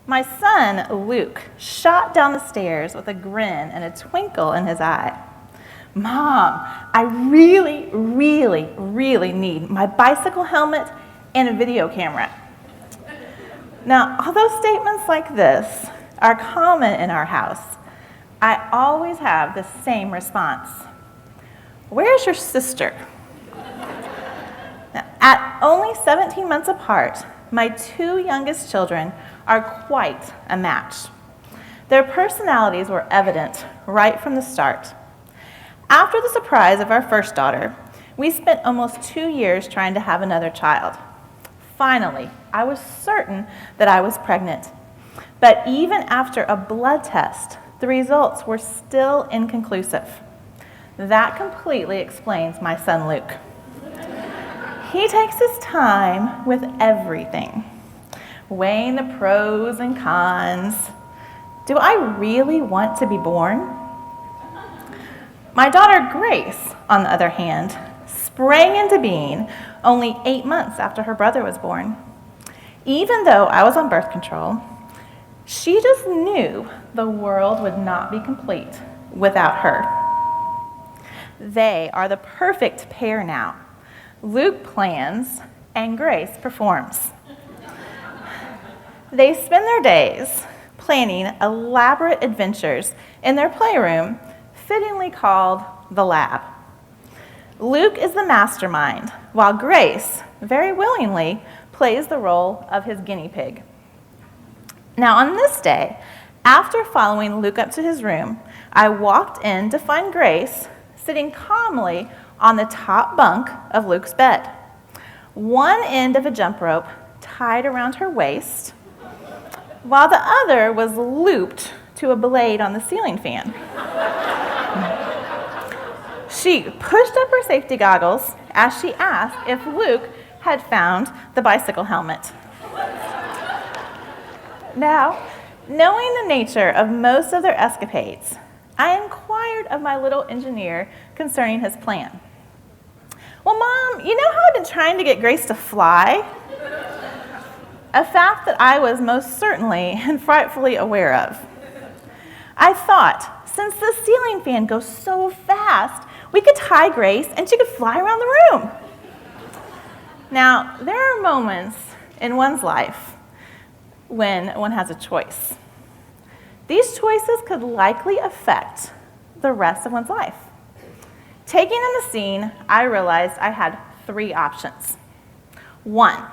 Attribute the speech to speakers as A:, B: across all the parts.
A: My son, Luke, shot down the stairs with a grin and a twinkle in his eye. Mom, I really, really, really need my bicycle helmet and a video camera. Now, although statements like this are common in our house, I always have the same response. Where's your sister? Now, at only 17 months apart, my two youngest children are quite a match. Their personalities were evident right from the start. After the surprise of our first daughter, we spent almost 2 years trying to have another child. Finally, I was certain that I was pregnant. But even after a blood test, the results were still inconclusive. That completely explains my son Luke. He takes his time with everything, weighing the pros and cons. Do I really want to be born? My daughter Grace, on the other hand, sprang into being only 8 months after her brother was born. Even though I was on birth control, she just knew the world would not be complete without her. They are the perfect pair now. Luke plans and Grace performs. They spend their days planning elaborate adventures in their playroom, fittingly called the lab. Luke is the mastermind, while Grace, very willingly, plays the role of his guinea pig. Now, on this day, after following Luke up to his room, I walked in to find Grace sitting calmly on the top bunk of Luke's bed. One end of a jump rope tied around her waist, while the other was looped to a blade on the ceiling fan. She pushed up her safety goggles as she asked if Luke had found the bicycle helmet. Now, knowing the nature of most of their escapades, I inquired of my little engineer concerning his plan. Well, Mom, you know how I've been trying to get Grace to fly? A fact that I was most certainly and frightfully aware of. I thought, since the ceiling fan goes so fast, we could tie Grace and she could fly around the room. Now, there are moments in one's life when one has a choice. These choices could likely affect the rest of one's life. Taking in the scene, I realized I had 3 options. 1,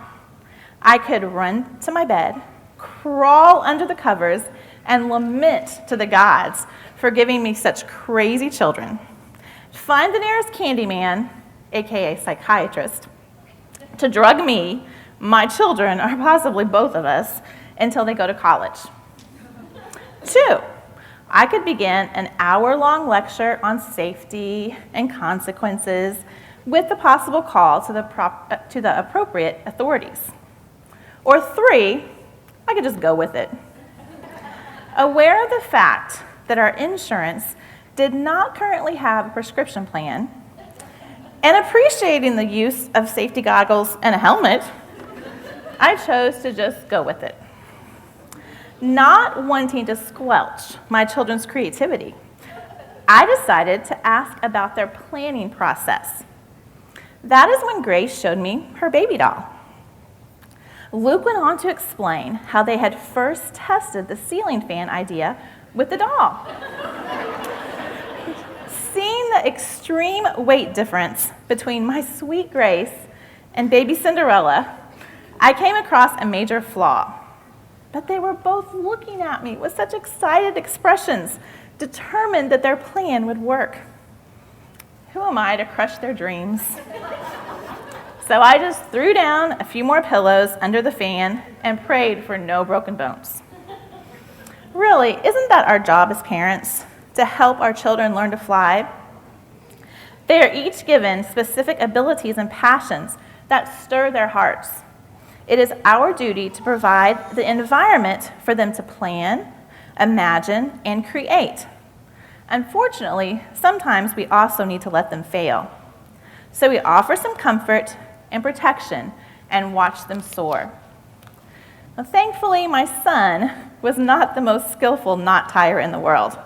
A: I could run to my bed, crawl under the covers, and lament to the gods for giving me such crazy children. Find the nearest candy man, aka psychiatrist, to drug me, my children, or possibly both of us, until they go to college. 2, I could begin an hour-long lecture on safety and consequences with the possible call to the appropriate authorities. Or 3, I could just go with it. Aware of the fact that our insurance did not currently have a prescription plan, and appreciating the use of safety goggles and a helmet, I chose to just go with it. Not wanting to squelch my children's creativity, I decided to ask about their planning process. That is when Grace showed me her baby doll. Luke went on to explain how they had first tested the ceiling fan idea with the doll. Seeing the extreme weight difference between my sweet Grace and baby Cinderella, I came across a major flaw. But they were both looking at me with such excited expressions, determined that their plan would work. Who am I to crush their dreams? So I just threw down a few more pillows under the fan and prayed for no broken bones. Really, isn't that our job as parents, to help our children learn to fly? They are each given specific abilities and passions that stir their hearts. It is our duty to provide the environment for them to plan, imagine, and create. Unfortunately, sometimes we also need to let them fail. So we offer some comfort and protection and watch them soar. Well, thankfully, my son was not the most skillful knot tyer in the world.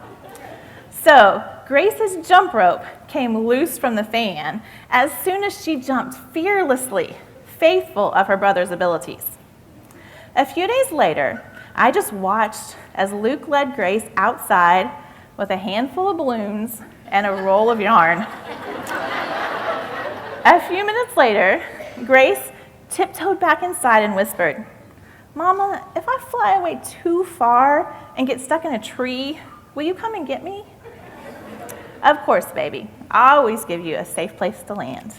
A: So Grace's jump rope came loose from the fan as soon as she jumped fearlessly, faithful of her brother's abilities. A few days later, I just watched as Luke led Grace outside with a handful of balloons and a roll of yarn. A few minutes later, Grace tiptoed back inside and whispered, "Mama, if I fly away too far and get stuck in a tree, will you come and get me?" "Of course, baby. I always give you a safe place to land."